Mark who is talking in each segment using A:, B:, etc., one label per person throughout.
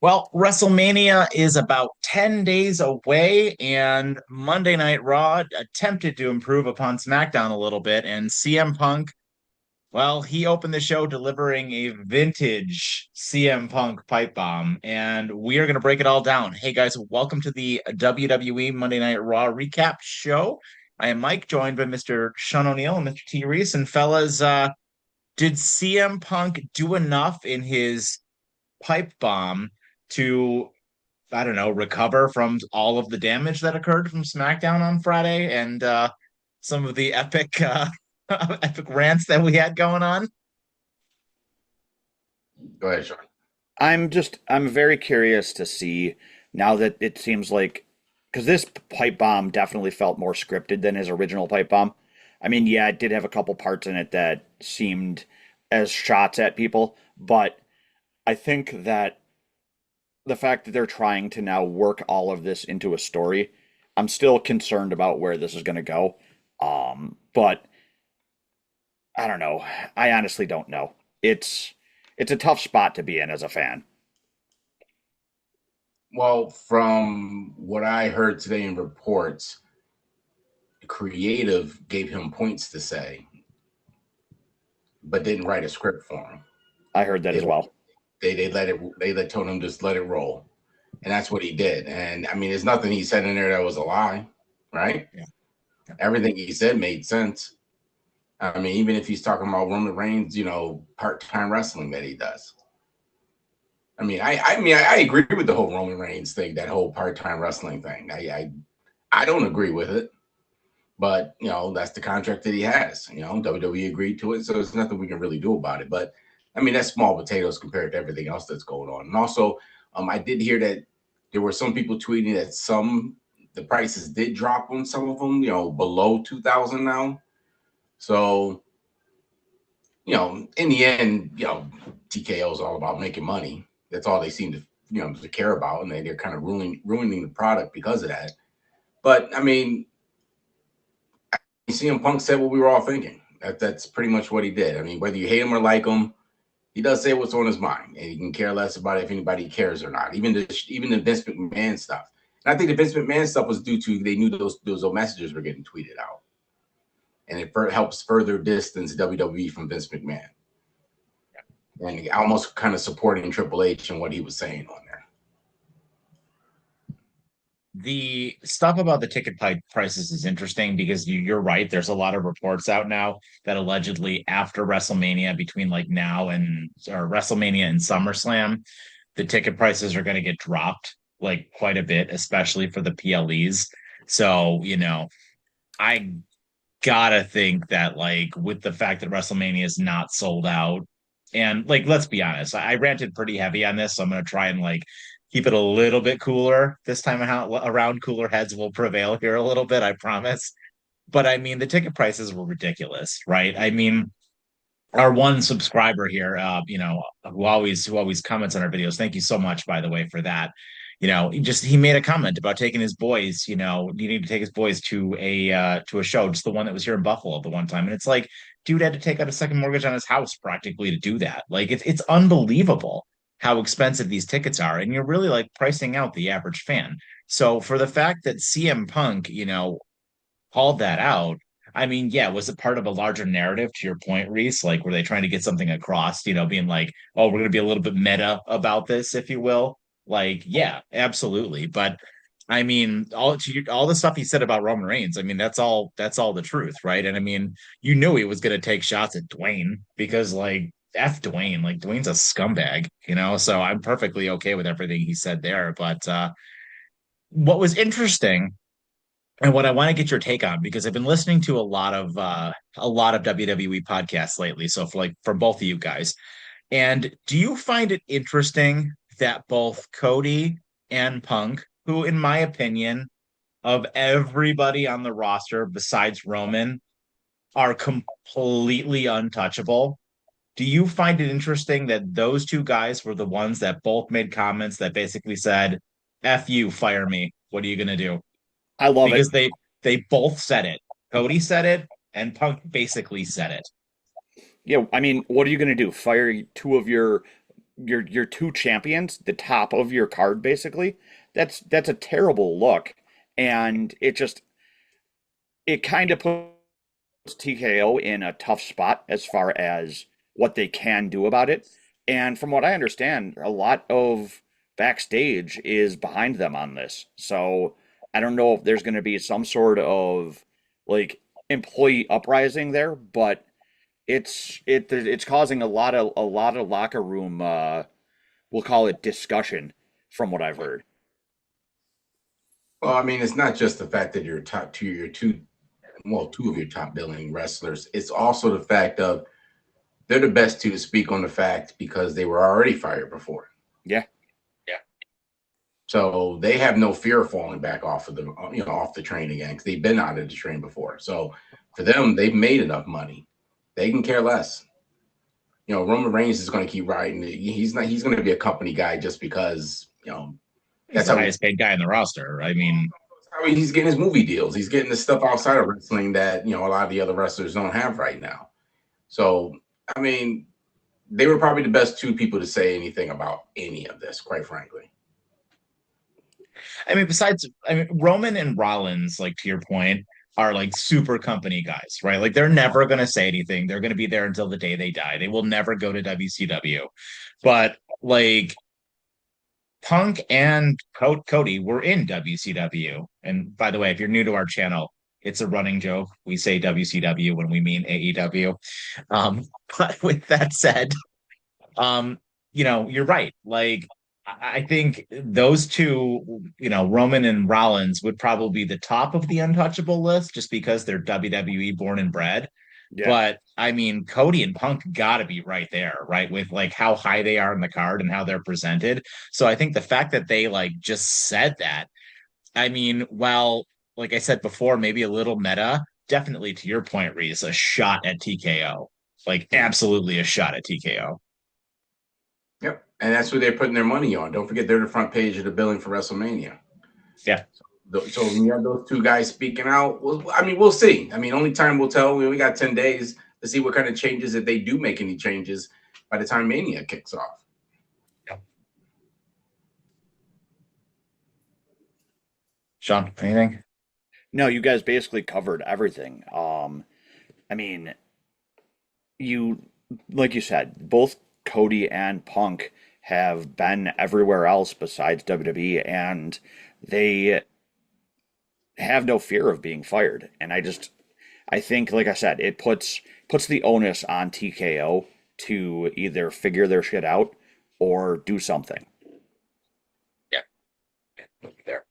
A: Well, WrestleMania is about 10 days away, and Monday Night Raw attempted to improve upon SmackDown a little bit. And CM Punk, well, he opened the show delivering a vintage CM Punk pipe bomb, and we are going to break it all down. Hey, guys, welcome to the WWE Monday Night Raw recap show. I am Mike, joined by Mr. Sean O'Neill and Mr. T. Reese. And fellas, did CM Punk do enough in his pipe bomb to, I don't know, recover from all of the damage that occurred from SmackDown on Friday and some of the epic epic rants that we had going on?
B: Go ahead, Sean.
C: I'm very curious to see now that it seems like, because this pipe bomb definitely felt more scripted than his original pipe bomb. I mean, yeah, it did have a couple parts in it that seemed as shots at people, but I think that the fact that they're trying to now work all of this into a story, I'm still concerned about where this is going to go. But I don't know. I honestly don't know. It's a tough spot to be in as a fan.
B: Well, from what I heard today in reports, creative gave him points to say, but didn't write a script for him.
C: I heard that
B: They
C: as well.
B: told him just let it roll, and that's what he did. And I mean, there's nothing he said in there that was a lie, right?
A: Yeah.
B: Everything he said made sense. I mean, even if he's talking about Roman Reigns, part-time wrestling that he does. I agree with the whole Roman Reigns thing, that whole part-time wrestling thing. I don't agree with it, but that's the contract that he has. WWE agreed to it, so there's nothing we can really do about it. But I mean, that's small potatoes compared to everything else that's going on. And also, I did hear that there were some people tweeting that the prices did drop on some of them, below 2,000 now. So, in the end, TKO is all about making money. That's all they seem to care about, and they're kind of ruining the product because of that. But I mean, CM Punk said what we were all thinking. That's pretty much what he did. I mean, whether you hate him or like him, he does say what's on his mind, and he can care less about if anybody cares or not. Even the Vince McMahon stuff. And I think the Vince McMahon stuff was due to they knew those messages were getting tweeted out, and it helps further distance WWE from Vince McMahon, and almost kind of supporting Triple H and what he was saying on there.
A: The stuff about the ticket prices is interesting because you're right. There's a lot of reports out now that allegedly after WrestleMania, between like now and or WrestleMania and SummerSlam, the ticket prices are going to get dropped like quite a bit, especially for the PLEs. So, I gotta think that like with the fact that WrestleMania is not sold out, and like let's be honest, I ranted pretty heavy on this, so I'm gonna try and like keep it a little bit cooler this time around. Cooler heads will prevail here a little bit, I promise. But I mean, the ticket prices were ridiculous, right? I mean, our one subscriber here, who always comments on our videos. Thank you so much, by the way, for that. He made a comment about taking his boys, needing to take his boys to a show, just the one that was here in Buffalo the one time. And it's like, dude had to take out a second mortgage on his house practically to do that. Like it's unbelievable how expensive these tickets are. And you're really like pricing out the average fan. So for the fact that CM Punk, called that out, I mean, yeah, was it part of a larger narrative to your point, Reese? Like, were they trying to get something across, being like, oh, we're going to be a little bit meta about this, if you will? Like, yeah, absolutely. But I mean, all the stuff he said about Roman Reigns, I mean, that's all the truth, right? And I mean, you knew he was going to take shots at Dwayne because, like, F Dwayne, like, Dwayne's a scumbag, So I'm perfectly okay with everything he said there. But what was interesting and what I want to get your take on, because I've been listening to a lot of WWE podcasts lately. So for both of you guys, and do you find it interesting that both Cody and Punk, who in my opinion, of everybody on the roster besides Roman, are completely untouchable? Do you find it interesting that those two guys were the ones that both made comments that basically said, "F you, fire me. What are you gonna do?"
C: I love it.
A: Because they both said it. Cody said it, and Punk basically said it.
C: Yeah, I mean, what are you going to do? Fire two of your your two champions, the top of your card basically. That's a terrible look, and it kind of puts TKO in a tough spot as far as what they can do about it. And from what I understand, a lot of backstage is behind them on this. So I don't know if there's going to be some sort of like employee uprising there, but it's causing a lot of locker room we'll call it discussion from what I've heard.
B: Well, I mean, it's not just the fact that your two, well, two of your top billing wrestlers. It's also the fact of they're the best two to speak on the fact because they were already fired before.
C: Yeah.
B: So they have no fear of falling back off of off the train again because they've been out of the train before. So for them, they've made enough money. They can care less. Roman Reigns is going to keep riding. He's not. He's going to be a company guy just because
A: He's the highest paid guy in the roster. I mean,
B: he's getting his movie deals. He's getting the stuff outside of wrestling that a lot of the other wrestlers don't have right now. So I mean, they were probably the best two people to say anything about any of this, quite frankly.
A: I mean, Roman and Rollins, like to your point, are like super company guys, right? Like they're never going to say anything. They're going to be there until the day they die. They will never go to WCW. But like Punk and Cody were in WCW. And by the way, if you're new to our channel, it's a running joke. We say WCW when we mean AEW. But with that said, you're right. Like I think those two, Roman and Rollins would probably be the top of the untouchable list just because they're WWE born and bred.
C: Yeah.
A: But I mean, Cody and Punk got to be right there, right? With like how high they are in the card and how they're presented. So I think the fact that they like just said that, I mean, well, like I said before, maybe a little meta, definitely to your point, Reese, a shot at TKO. Like absolutely a shot at TKO.
B: Yep. And that's who they're putting their money on. Don't forget they're the front page of the billing for WrestleMania.
A: Yeah.
B: So when you have those two guys speaking out, we'll see. I mean, only time will tell. We got 10 days to see what kind of changes, if they do make any changes by the time Mania kicks off.
A: Yeah. Sean, anything?
C: No, you guys basically covered everything. I mean, like you said, both Cody and Punk have been everywhere else besides WWE, and they have no fear of being fired. And I think, like I said, it puts the onus on TKO to either figure their shit out or do something.
A: Yeah. There.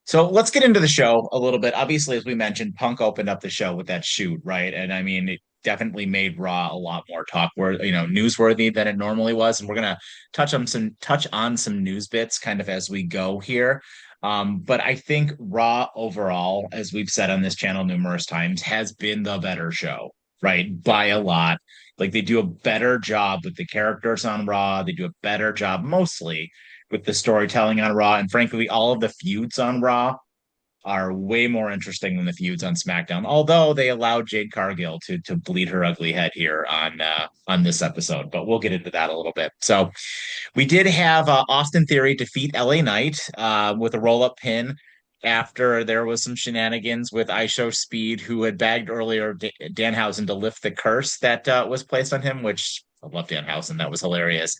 A: So let's get into the show a little bit. Obviously, as we mentioned, Punk opened up the show with that shoot, right? And I mean, it definitely made Raw a lot more newsworthy than it normally was. And we're gonna touch on some news bits kind of as we go here. But I think Raw overall, as we've said on this channel numerous times, has been the better show, right? By a lot. Like they do a better job with the characters on Raw. They do a better job mostly with the storytelling on Raw. And frankly, all of the feuds on Raw are way more interesting than the feuds on SmackDown. Although they allowed Jade Cargill to bleed her ugly head here on this episode, but we'll get into that a little bit. So we did have Austin Theory defeat LA Knight with a roll up pin after there was some shenanigans with IShowSpeed, who had bagged earlier Danhausen to lift the curse that was placed on him, which I love Danhausen. That was hilarious.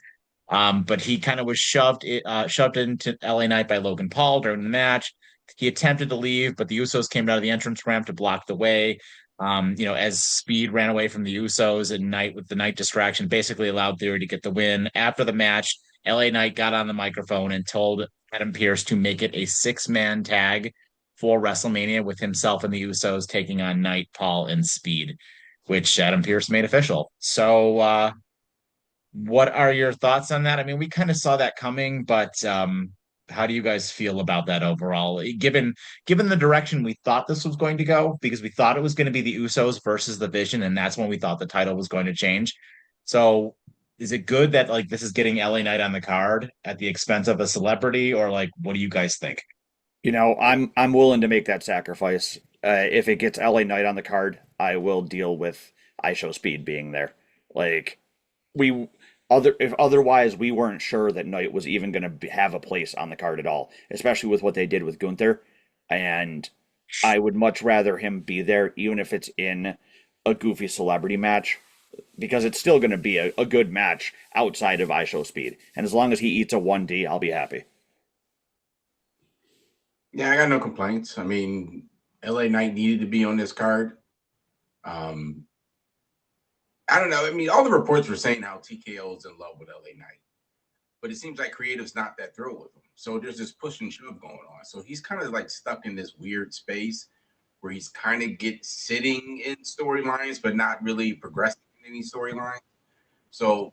A: But he kind of was shoved into LA Knight by Logan Paul during the match. He attempted to leave, but the Usos came out of the entrance ramp to block the way. As Speed ran away from the Usos, and Knight with the Knight distraction basically allowed Theory to get the win. After the match, LA Knight got on the microphone and told Adam Pearce to make it a 6-man tag for WrestleMania with himself and the Usos taking on Knight, Paul, and Speed, which Adam Pearce made official. So, what are your thoughts on that? I mean, we kind of saw that coming, but how do you guys feel about that overall? Given the direction we thought this was going to go, because we thought it was going to be the Usos versus the Vision, and that's when we thought the title was going to change. So is it good that like this is getting LA Knight on the card at the expense of a celebrity, or like what do you guys think?
C: I'm willing to make that sacrifice. If it gets LA Knight on the card, I will deal with IShowSpeed being there. Like we if otherwise we weren't sure that Knight was even going to have a place on the card at all, especially with what they did with Gunther. And I would much rather him be there, even if it's in a goofy celebrity match, because it's still going to be a good match outside of iShow Speed. And as long as he eats a 1D, I'll be happy.
B: Yeah, I got no complaints. I mean, LA Knight needed to be on this card. Um, I don't know. I mean, all the reports were saying how TKO is in love with LA Knight, but it seems like creative's not that thrilled with him. So there's this push and shove going on. So he's kind of like stuck in this weird space where he's kind of sitting in storylines, but not really progressing in any storyline. So,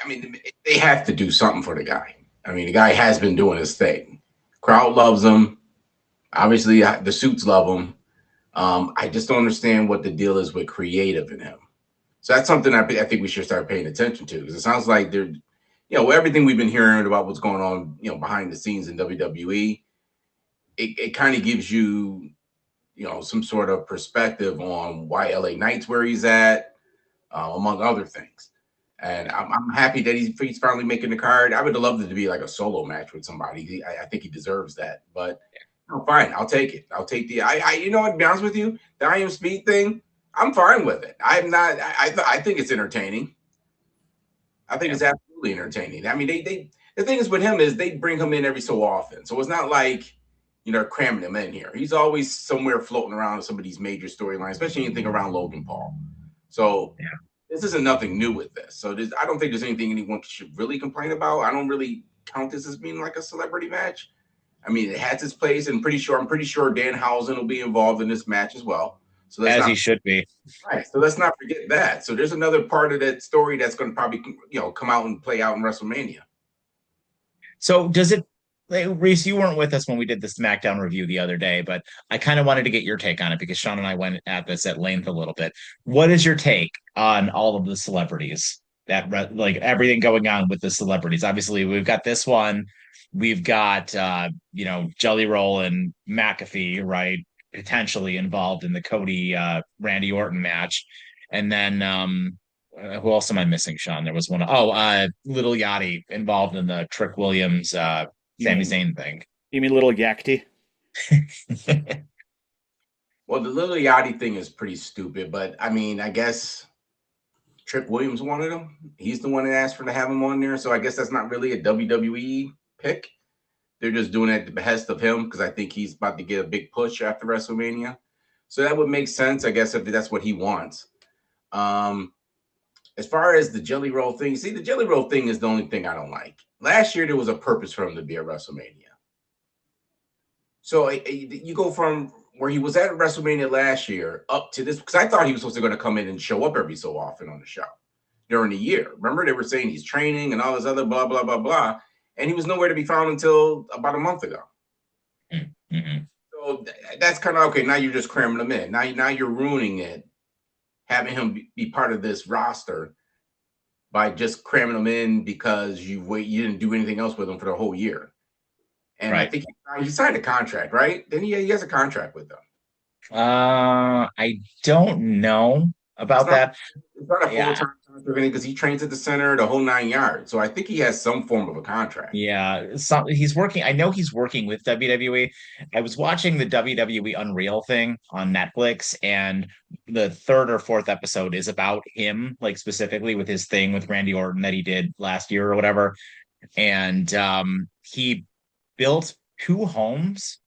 B: I mean, they have to do something for the guy. I mean, the guy has been doing his thing. Crowd loves him. Obviously, the suits love him. I just don't understand what the deal is with creative in him. So that's something I think we should start paying attention to, because it sounds like they're, everything we've been hearing about what's going on, behind the scenes in WWE, it kind of gives you, some sort of perspective on why LA Knight's where he's at, among other things. And I'm happy that he's finally making the card. I would have loved it to be like a solo match with somebody. I think he deserves that. But fine, I'll take it. I'll take the. To be honest with you, the I Am Speed thing, I'm fine with it. I'm not. I think it's entertaining. I think it's absolutely entertaining. I mean, the thing is with him is they bring him in every so often, so it's not like cramming him in here. He's always somewhere floating around in some of these major storylines, especially anything around Logan Paul. So this isn't nothing new with this. So I don't think there's anything anyone should really complain about. I don't really count this as being like a celebrity match. I mean, it has its place, and I'm pretty sure Danhausen will be involved in this match as well. So
A: he should be.
B: Right. So let's not forget that. So there's another part of that story that's going to probably, come out and play out in WrestleMania.
A: So does it, Reese, you weren't with us when we did the SmackDown review the other day, but I kind of wanted to get your take on it because Sean and I went at this at length a little bit. What is your take on all of the celebrities like everything going on with the celebrities? Obviously, we've got this one. We've got, Jelly Roll and McAfee, right? Potentially involved in the Cody Randy Orton match. And then who else am I missing, Sean? There was one. Little Yachty involved in the Trick Williams Sami Zayn thing.
C: You mean Little Yachty?
B: Well, the Little Yachty thing is pretty stupid, but I mean, I guess Trick Williams wanted him. He's the one that asked for to have him on there. So I guess that's not really a WWE pick. They're just doing it at the behest of him because I think he's about to get a big push after WrestleMania. So that would make sense, I guess, if that's what he wants. As far as the Jelly Roll thing, the Jelly Roll thing is the only thing I don't like. Last year, there was a purpose for him to be at WrestleMania. So you go from where he was at WrestleMania last year up to this, because I thought he was supposed to going to come in and show up every so often on the show during the year. Remember, they were saying he's training and all this other blah, blah, blah, blah. And he was nowhere to be found until about a month ago.
A: Mm-hmm.
B: So that's kind of okay. Now you're just cramming him in. Now you're ruining it, having him be part of this roster by just cramming him in because you didn't do anything else with him for the whole year. And right. I think he signed a contract, right? Then he has a contract with them.
A: I don't know about that.
B: It's not a full-time contract because he trains at the center, the whole 9 yards. So I think he has some form of a contract.
A: Yeah, he's working. I know he's working with WWE. I was watching the WWE Unreal thing on Netflix, and the third or fourth episode is about him, like specifically with his thing with Randy Orton that he did last year or whatever. And he built 2 homes,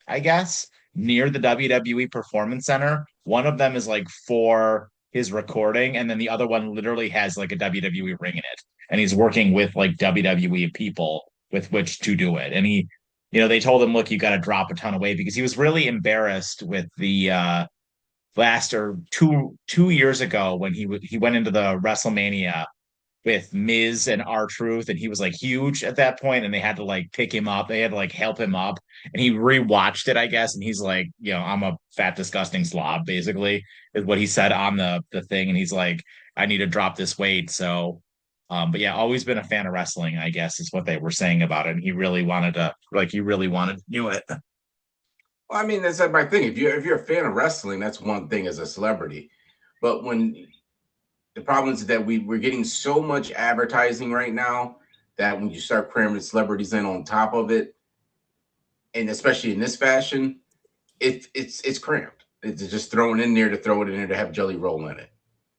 A: I guess, near the WWE Performance Center. One of them is like for his recording, and then the other one literally has like a WWE ring in it. And he's working with like WWE people with which to do it. And he, they told him, look, you got to drop a ton of weight, because he was really embarrassed with the last or two years ago when he went into the WrestleMania with Miz and R-Truth, and he was like huge at that point, and they had to like pick him up. They had to like help him up, and he rewatched it, I guess, and he's like, I'm a fat, disgusting slob, basically, is what he said on the thing, and he's like, I need to drop this weight. So, but yeah, always been a fan of wrestling, I guess, is what they were saying about it, and he really wanted to do it.
B: Well, I mean, that's my thing. If you're a fan of wrestling, that's one thing as a celebrity, but when The problem is that we're getting so much advertising right now that when you start cramming celebrities in on top of it, and especially in this fashion, it's cramped. It's just thrown in there to throw it in there to have Jelly Roll in it.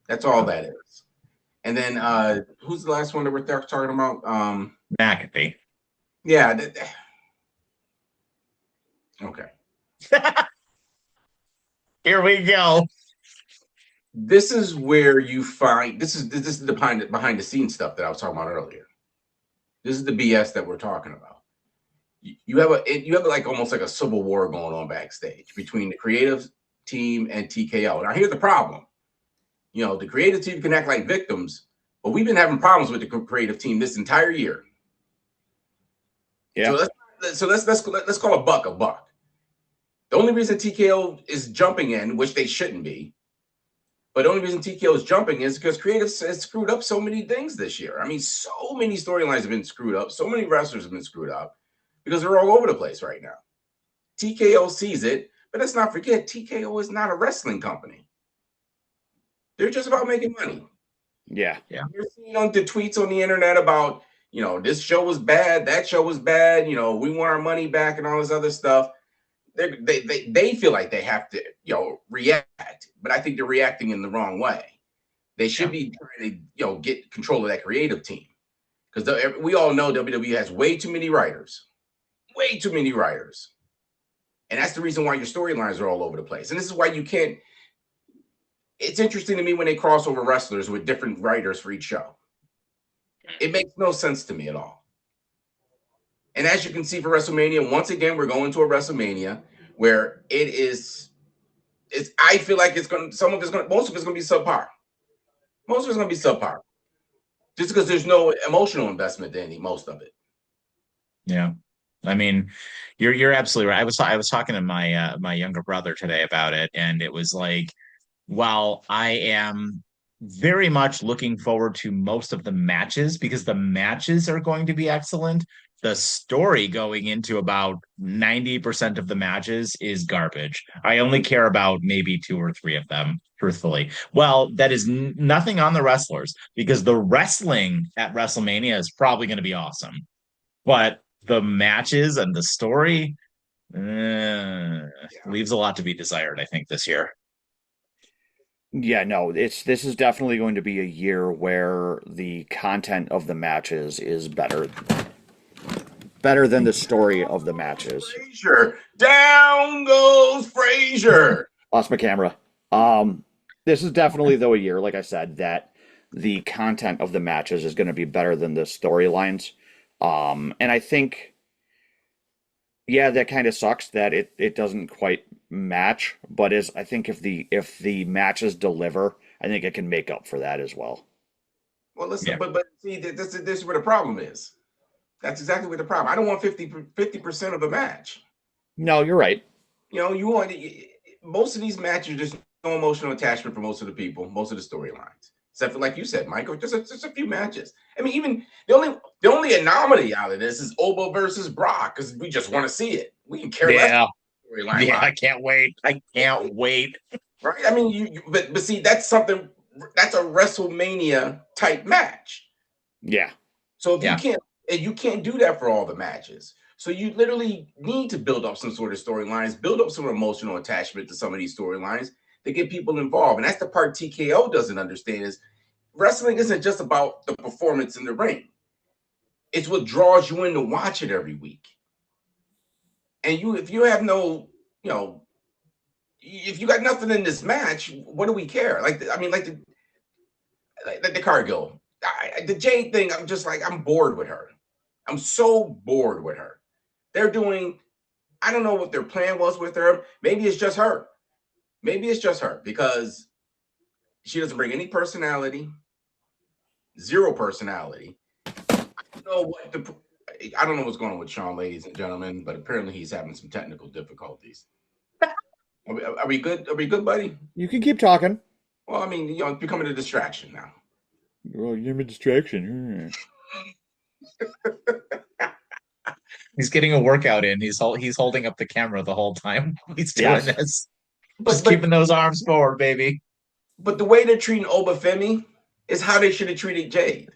B: That's all that is. And then who's the last one that we're talking about?
A: McAfee.
B: Yeah. Okay.
A: Here we go.
B: This is where you find this is the behind the scenes stuff that I was talking about earlier. This is the BS that we're talking about. You have like almost like a civil war going on backstage between the creative team and TKO. Now here's the problem. The creative team can act like victims, but we've been having problems with the creative team this entire year.
C: Yeah.
B: So let's call a buck a buck. The only reason TKO is jumping in, which they shouldn't be, but the only reason TKO is jumping is because creative has screwed up so many things this year. I mean, so many storylines have been screwed up. So many wrestlers have been screwed up because they're all over the place right now. TKO sees it, but let's not forget, TKO is not a wrestling company. They're just about making money.
C: Yeah.
B: You're seeing on the tweets on the internet about, this show was bad, that show was bad, we want our money back and all this other stuff. They feel like they have to, react, but I think they're reacting in the wrong way. They should be trying to, get control of that creative team because we all know WWE has way too many writers, and that's the reason why your storylines are all over the place. And this is why you can't. It's interesting to me when they cross over wrestlers with different writers for each show. It makes no sense to me at all. And as you can see for WrestleMania, once again, we're going to a WrestleMania where I feel like most of it's going to be subpar. Most of it's going to be subpar. Just because there's no emotional investment in most of it.
A: Yeah. I mean, you're absolutely right. I was talking to my my younger brother today about it, and it was like, while I am very much looking forward to most of the matches because the matches are going to be excellent, the story going into about 90% of the matches is garbage. I only care about maybe 2 or 3 of them, truthfully. Well, that is nothing on the wrestlers because the wrestling at WrestleMania is probably going to be awesome. But the matches and the story leaves a lot to be desired, I think, this year.
C: Yeah, no, this is definitely going to be a year where the content of the matches is better than the story of the matches.
B: Frazier, down goes Frazier.
C: Lost my camera. This is definitely though a year, like I said, that the content of the matches is going to be better than the storylines. And I think, yeah, that kind of sucks that it doesn't quite match. But I think if the matches deliver, I think it can make up for that as well.
B: Well, listen, but see, this is where the problem is. That's exactly what the problem. I don't want 50% of a match.
C: No, you're right.
B: You want most of these matches. There's no emotional attachment for most of the people, most of the storylines, except for like you said, Michael. Just a few matches. I mean, even the only anomaly out of this is Oba versus Brock because we just want to see it. We can care less. Storyline.
A: I can't wait.
B: Right? I mean, but see, that's something. That's a WrestleMania type match.
C: Yeah.
B: So if you can't do that for all the matches. So you literally need to build up some sort of storylines, build up some emotional attachment to some of these storylines to get people involved. And that's the part TKO doesn't understand is wrestling isn't just about the performance in the ring. It's what draws you in to watch it every week. And if you have no, if you got nothing in this match, what do we care? Like the Cargill, the Jade thing, I'm bored with her. I'm so bored with her. They're doing, I don't know what their plan was with her. Maybe it's just her. Because she doesn't bring any personality, zero personality. I don't know what's going on with Sean, ladies and gentlemen, but apparently he's having some technical difficulties. Are we good? Are we good, buddy?
C: You can keep talking.
B: Well, I mean, it's becoming a distraction now.
C: Well, you're a distraction.
A: He's getting a workout in. He's holding up the camera the whole time. He's doing this. Just keeping those arms forward, baby.
B: But the way they're treating Oba Femi, is how they should have treated Jade.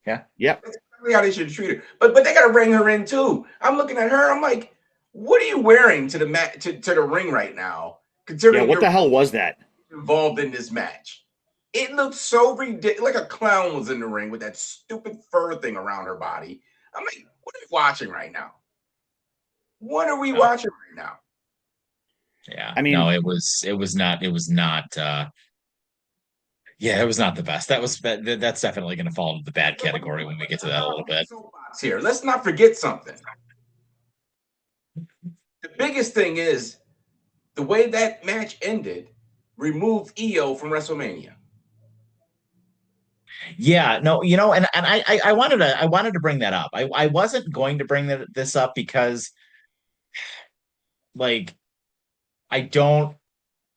A: Yeah.
C: Yep.
B: That's exactly how they should have treated her. But they got to bring her in too. I'm looking at her. I'm like, what are you wearing to the to the ring right now?
C: Yeah,
B: Considering
C: what
B: you're
C: the hell was that?
B: involved in this match, it looked so ridiculous. Like a clown was in the ring with that stupid fur thing around her body. I'm like, what are we watching right now? What are we watching right now?
A: Yeah.
C: I mean,
A: no, it was not yeah, it was not the best. That's definitely going to fall into the bad category when we get to that a little bit.
B: Here, let's not forget something. The biggest thing is the way that match ended removed EO from WrestleMania.
A: Yeah, no, and I wanted to bring that up. I wasn't going to bring this up because like I don't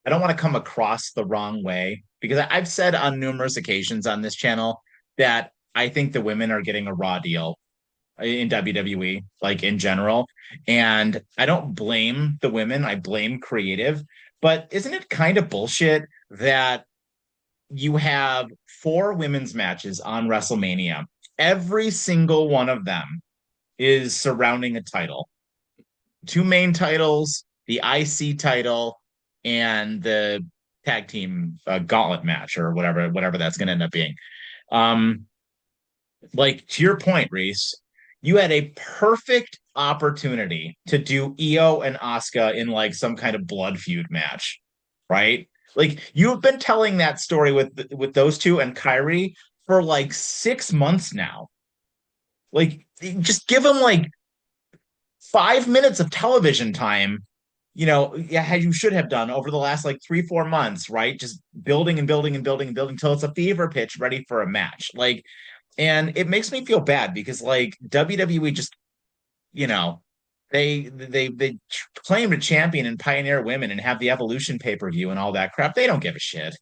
A: want to come across the wrong way because I've said on numerous occasions on this channel that I think the women are getting a raw deal in WWE, like in general. And I don't blame the women, I blame creative. But isn't it kind of bullshit that you have 4 women's matches on WrestleMania? Every single one of them is surrounding a title. 2 main titles, the IC title, and the tag team gauntlet match or whatever that's going to end up being. Like to your point, Reese, you had a perfect opportunity to do Io and Asuka in like some kind of blood feud match, right? Like you've been telling that story with those two and Kyrie for like 6 months now. Like just give them like 5 minutes of television time, yeah, you should have done over the last like 3-4 months, right? Just building and building and building and building until it's a fever pitch ready for a match. Like, and it makes me feel bad because like WWE just, you know, they claim to champion and pioneer women and have the Evolution pay-per-view and all that crap. They don't give a shit.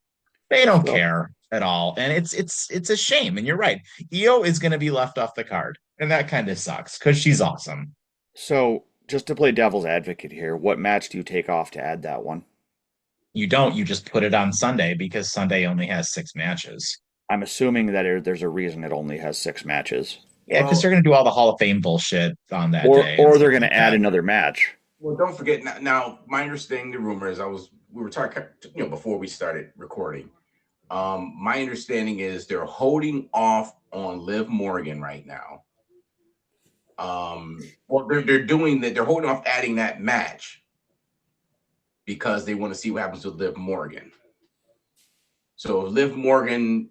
A: They don't
C: So,
A: care at all. And it's a shame. And you're right. Io is going to be left off the card. And that kind of sucks because she's awesome.
C: so just to play devil's advocate here, what match do you take off to add that one?
A: You don't, you just put it on Sunday because Sunday only has 6 matches.
C: I'm assuming that there's a reason it only has 6 matches.
A: Yeah, because
B: Well,
A: they're going to do all the Hall of Fame bullshit on that
C: Or
A: day and
C: or they're
A: stuff
C: going
A: like
C: to add
A: that.
C: another match.
B: well, don't forget now. My understanding, the rumor is we were talking, before we started recording. My understanding is they're holding off on Liv Morgan right now. Well, they're doing that. They're holding off adding that match because they want to see what happens with Liv Morgan. So Liv Morgan,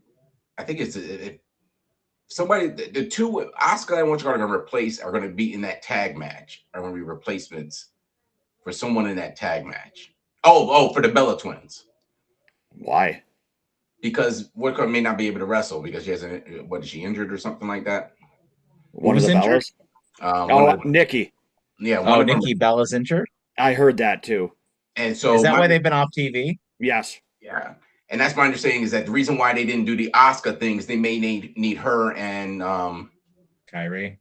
B: I think it's somebody. The two Asuka and what you're going to replace are going to be in that tag match. Are going to be replacements for someone in that tag match. Oh, for the Bella Twins.
C: Why?
B: Because Woodcock may not be able to wrestle because she has is she injured or something like that?
C: One of
A: Who's
C: the
A: injured?
C: Bellas?
B: Oh,
C: Nikki.
B: Yeah.
A: Oh, Nikki Bella's injured?
C: I heard that too.
B: And so
A: Is that why they've been off TV?
C: Yes.
B: Yeah. And that's my understanding is that the reason why they didn't do the Asuka things, they may need her and
A: Kyrie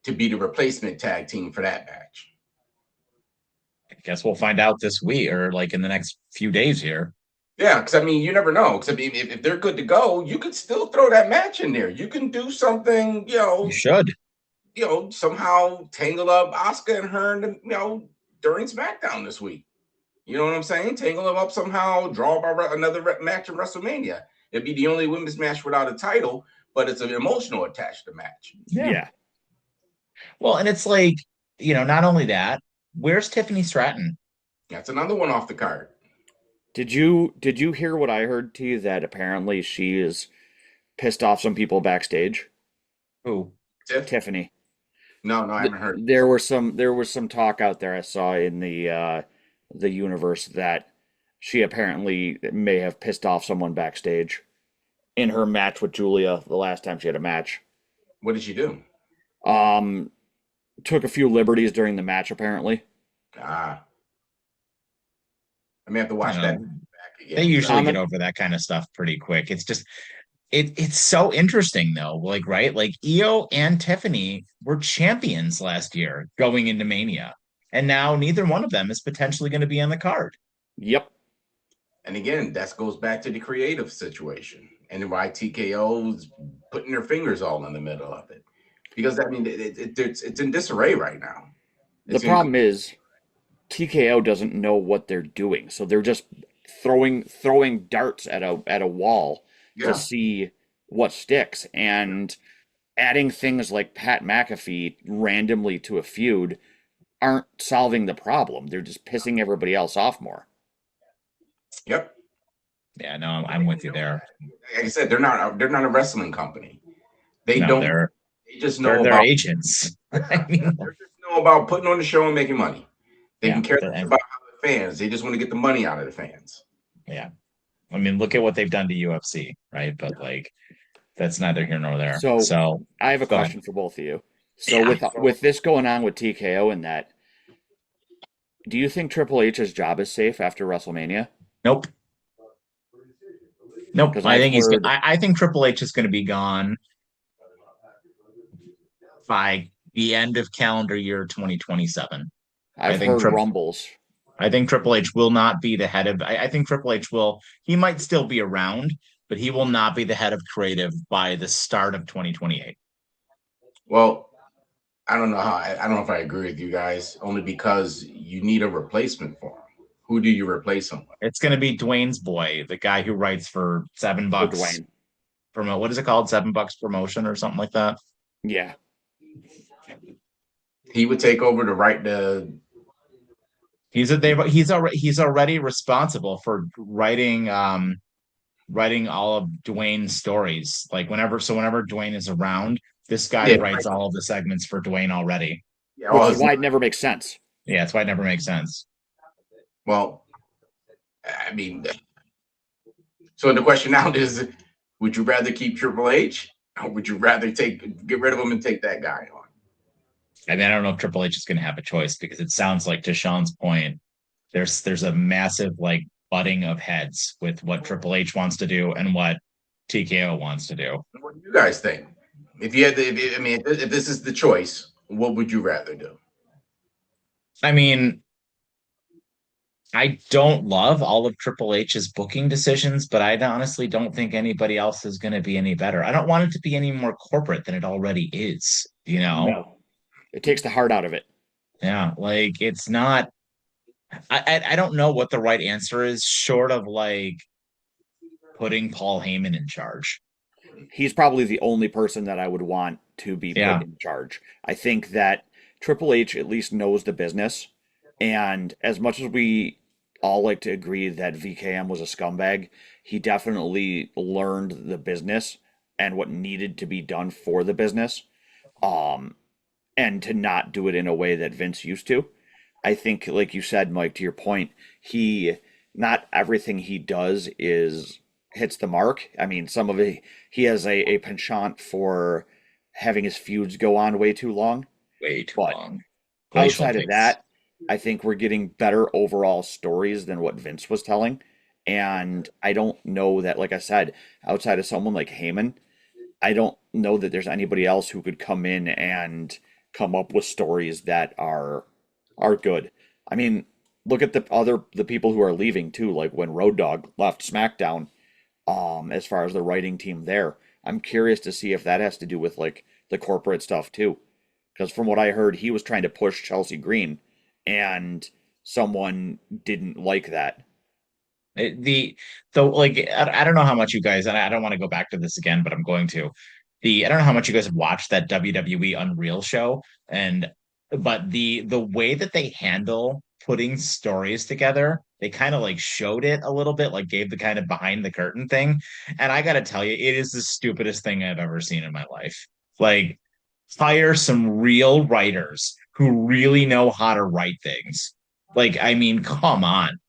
B: to be the replacement tag team for that match.
A: I guess we'll find out this week or like in the next few days here.
B: Yeah, because I mean, you never know. Because I mean, if they're good to go, you could still throw that match in there. You can do something,
A: You should.
B: Somehow tangle up Asuka and her, during SmackDown this week. You know what I'm saying? Tangle them up somehow, draw by another match in WrestleMania. It'd be the only women's match without a title, but it's an emotional attached to match.
C: Yeah.
A: Well, and it's like, not only that, where's Tiffany Stratton?
B: That's another one off the card.
C: Did you hear what I heard to you that apparently she is pissed off some people backstage?
A: Who?
C: Tiffany.
B: No, I haven't heard.
C: There was some talk out there I saw in the universe that she apparently may have pissed off someone backstage in her match with Julia the last time she had a match.
B: What did she do?
C: Took a few liberties during the match apparently.
B: I may have to watch that back again.
A: They usually get over that kind of stuff pretty quick. It's just it's so interesting though. Like, right? Like Io and Tiffany were champions last year going into Mania. And now neither one of them is potentially going to be on the card.
C: Yep.
B: And again, that goes back to the creative situation and why TKO's putting their fingers all in the middle of it. Because I mean, it's in disarray right now.
C: The
B: It's in.
C: problem is TKO doesn't know what they're doing, so they're just throwing darts at a wall to
B: Yeah.
C: see what sticks, and adding things like Pat McAfee randomly to a feud aren't solving the problem. They're just pissing everybody else off more.
B: Yep.
A: Yeah, no, I'm with you there.
B: Like I said, they're not a wrestling company. They
A: No,
B: don't.
A: they're
B: They just
A: they're
B: know
A: they're
B: about.
A: agents. I
B: Yeah,
A: mean,
B: they just know about putting on the show and making money. They
A: yeah,
B: can care less about the fans. They just want to get the money out of the fans.
A: yeah. I mean, look at what they've done to UFC, right? But like, that's neither here nor there.
C: So
A: So
C: I have a
A: go ahead.
C: question for both of you. So
A: Yeah.
C: with this going on with TKO and that, do you think Triple H's job is safe after WrestleMania?
A: Nope. Nope.
C: Because I've heard
A: I think Triple H is going to be gone by the end of calendar year 2027. I
C: I've
A: think
C: heard rumbles.
A: I think Triple H will not be the head of. I think Triple H will. He might still be around, but he will not be the head of creative by the start of 2028.
B: Well, I don't know how. I don't know if I agree with you guys. Only because you need a replacement for him. Who do you replace him with?
A: It's going to be Dwayne's boy, the guy who writes for
C: For
A: $7
C: Dwayne.
A: promote. What is it called? $7 promotion or something like that.
C: Yeah.
B: He would take over to write the.
A: He's already responsible for writing all of Dwayne's stories. Like whenever Dwayne is around, this guy
B: Yeah,
A: writes all of the segments for Dwayne already.
B: yeah.
C: Which is why it never makes sense.
A: Yeah, that's why it never makes sense.
B: Well, I mean, so the question now is: would you rather keep Triple H, or would you rather get rid of him and take that guy on?
A: I mean, I don't know if Triple H is going to have a choice because it sounds like, to Sean's point, there's a massive like butting of heads with what Triple H wants to do and what TKO wants to do.
B: What do you guys think? If you had, if this is the choice, what would you rather do?
A: I mean, I don't love all of Triple H's booking decisions, but I honestly don't think anybody else is going to be any better. I don't want it to be any more corporate than it already is, you know?
C: No. It takes the heart out of it.
A: Yeah, like it's not. I don't know what the right answer is, short of like putting Paul Heyman in charge.
C: He's probably the only person that I would want to be
A: Yeah.
C: put in charge. I think that Triple H at least knows the business. And as much as we all like to agree that VKM was a scumbag, he definitely learned the business and what needed to be done for the business. And to not do it in a way that Vince used to. I think, like you said, Mike, to your point, he not everything he does is hits the mark. I mean, some of it he has a penchant for having his feuds go on way too long.
A: Way too
C: But
A: long. Glacial
C: outside of
A: pace.
C: that, I think we're getting better overall stories than what Vince was telling. And I don't know that, like I said, outside of someone like Heyman, I don't know that there's anybody else who could come in and come up with stories that are good. I mean, look at the people who are leaving too, like when Road Dogg left SmackDown, as far as the writing team there. I'm curious to see if that has to do with like the corporate stuff too. Because from what I heard, he was trying to push Chelsea Green and someone didn't like that.
A: Like I don't know how much you guys, and I don't want to go back to this again, but I'm going to. I don't know how much you guys have watched that WWE Unreal show, but the way that they handle putting stories together, they kind of like showed it a little bit, like gave the kind of behind the curtain thing. And I got to tell you, it is the stupidest thing I've ever seen in my life. Like, hire some real writers who really know how to write things. Like, I mean, come on.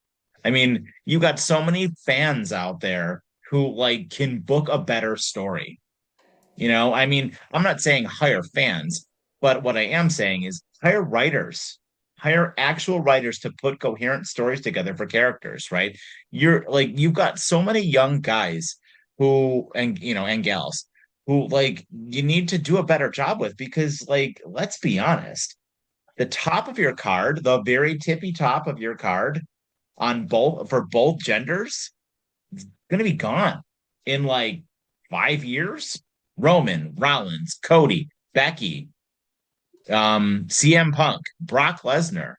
A: I mean, you got so many fans out there who like can book a better story. I mean, I'm not saying hire fans, but what I am saying is hire writers, hire actual writers to put coherent stories together for characters, right? You've got so many young guys and gals who like you need to do a better job with because, like, let's be honest, the top of your card, the very tippy top of your card, on both for both genders going to be gone in like 5 years. Roman, Rollins, Cody, Becky, CM Punk, Brock Lesnar,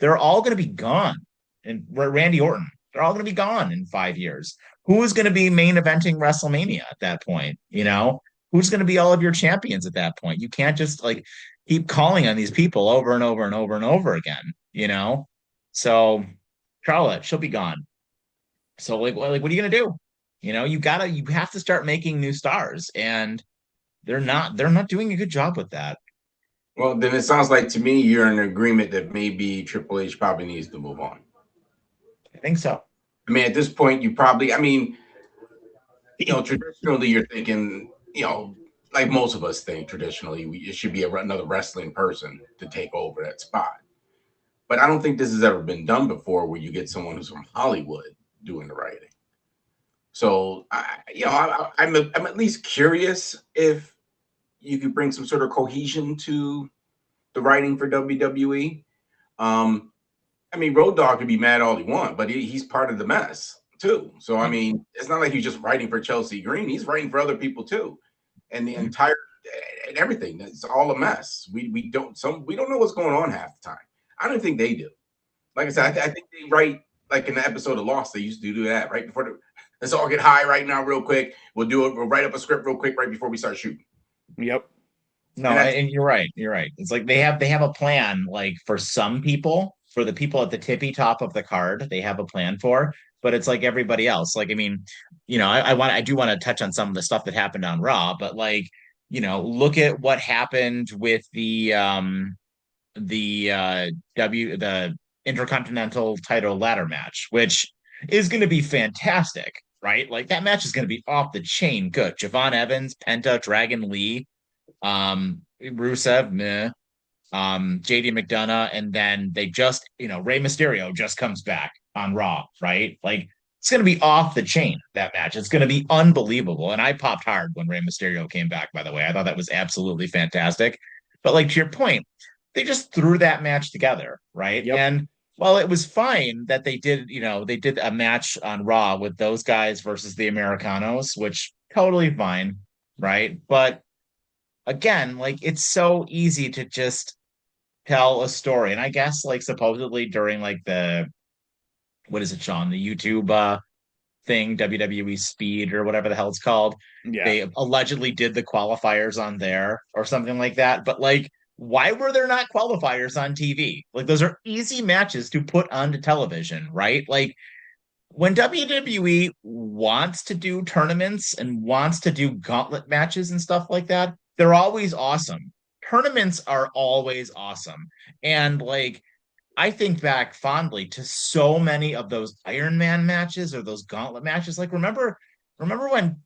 A: they're all going to be gone. And Randy Orton, they're all going to be gone in 5 years. Who is going to be main eventing WrestleMania at that point? You know, who's going to be all of your champions at that point? You can't just like keep calling on these people over and over and over and over again, you know? So Charlotte, she'll be gone. So what are you going to do? You know, you have to start making new stars, and they're not doing a good job with that.
B: Well, then it sounds like to me you're in agreement that maybe Triple H probably needs to move on.
A: I think so.
B: I mean, at this point, traditionally you're thinking, like most of us think traditionally, it should be another wrestling person to take over that spot. But I don't think this has ever been done before where you get someone who's from Hollywood doing the writing. So, I'm at least curious if you could bring some sort of cohesion to the writing for WWE. I mean, Road Dogg could be mad all he wants, but he's part of the mess too. So, I mean, it's not like he's just writing for Chelsea Green. He's writing for other people too. And the entire and everything, it's all a mess. We don't know what's going on half the time. I don't think they do. Like I said, I think they write like in the episode of Lost, they used to do that right before let's all get high right now, real quick. We'll write up a script real quick right before we start shooting.
C: Yep.
A: No, and you're right. You're right. It's like they have a plan, like for some people, for the people at the tippy top of the card, they have a plan for, but it's like everybody else. Like, I mean, I do want to touch on some of the stuff that happened on Raw, but like, look at what happened with the Intercontinental title ladder match, which is going to be fantastic, right? Like that match is going to be off the chain good. Javon Evans, Penta, Dragon Lee, Rusev, meh, JD McDonough, and then they just, Rey Mysterio just comes back on Raw, right? Like it's going to be off the chain, that match. It's going to be unbelievable. And I popped hard when Rey Mysterio came back, by the way. I thought that was absolutely fantastic. But like to your point, they just threw that match together, right?
C: Yep.
A: And while it was fine that they did a match on Raw with those guys versus the Americanos, which totally fine, right? But again, like it's so easy to just tell a story. And I guess like supposedly during like what is it, Sean? The YouTube thing, WWE Speed or whatever the hell it's called.
C: Yeah.
A: They allegedly did the qualifiers on there or something like that. But like, why were there not qualifiers on TV? Like those are easy matches to put onto television, right? Like when WWE wants to do tournaments and wants to do gauntlet matches and stuff like that, they're always awesome. Tournaments are always awesome. And like I think back fondly to so many of those Iron Man matches or those gauntlet matches. Like remember when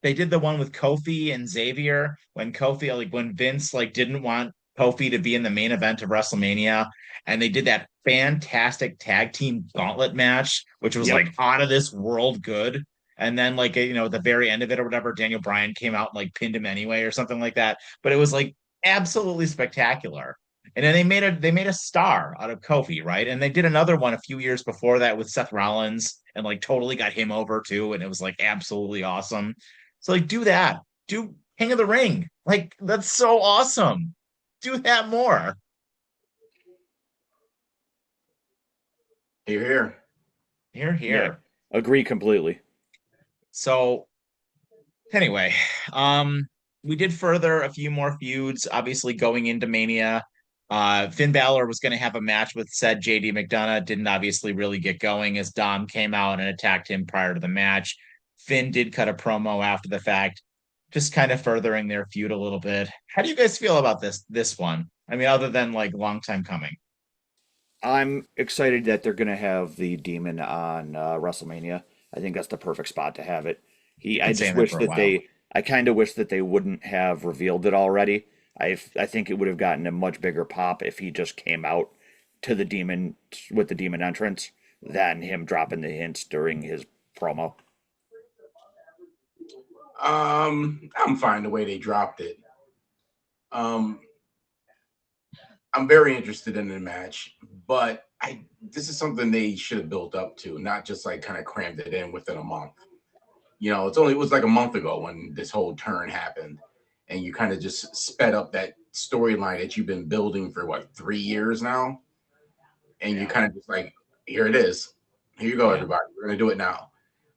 A: they did the one with Kofi and Xavier when Kofi, like when Vince like didn't want Kofi to be in the main event of WrestleMania, and they did that fantastic tag team gauntlet match, which was like out of this world good. And then like at the very end of it or whatever, Daniel Bryan came out and like pinned him anyway or something like that. But it was like absolutely spectacular. And then they made a star out of Kofi, right? And they did another one a few years before that with Seth Rollins and like totally got him over too. And it was like absolutely awesome. So like do that. Do King of the Ring. Like that's so awesome. Do that more.
B: Hear, hear.
A: Hear, hear.
C: Yeah, agree completely.
A: So anyway, we did further a few more feuds, obviously going into Mania. Finn Balor was going to have a match with said JD McDonough, didn't obviously really get going as Dom came out and attacked him prior to the match. Finn did cut a promo after the fact, just kind of furthering their feud a little bit. How do you guys feel about this one? I mean, other than like long time coming.
C: I'm excited that they're going to have the Demon on WrestleMania. I think that's the perfect spot to have it. I just wish that I kind of wish that they wouldn't have revealed it already. I think it would have gotten a much bigger pop if he just came out to the Demon with the Demon entrance than him dropping the hints during his promo.
B: I'm fine the way they dropped it. I'm very interested in the match, but this is something they should have built up to, not just like kind of crammed it in within a month. It was like a month ago when this whole turn happened, and you kind of just sped up that storyline that you've been building for what 3 years now, and you kind of just like, here it is, here you go, everybody, we're gonna do it now.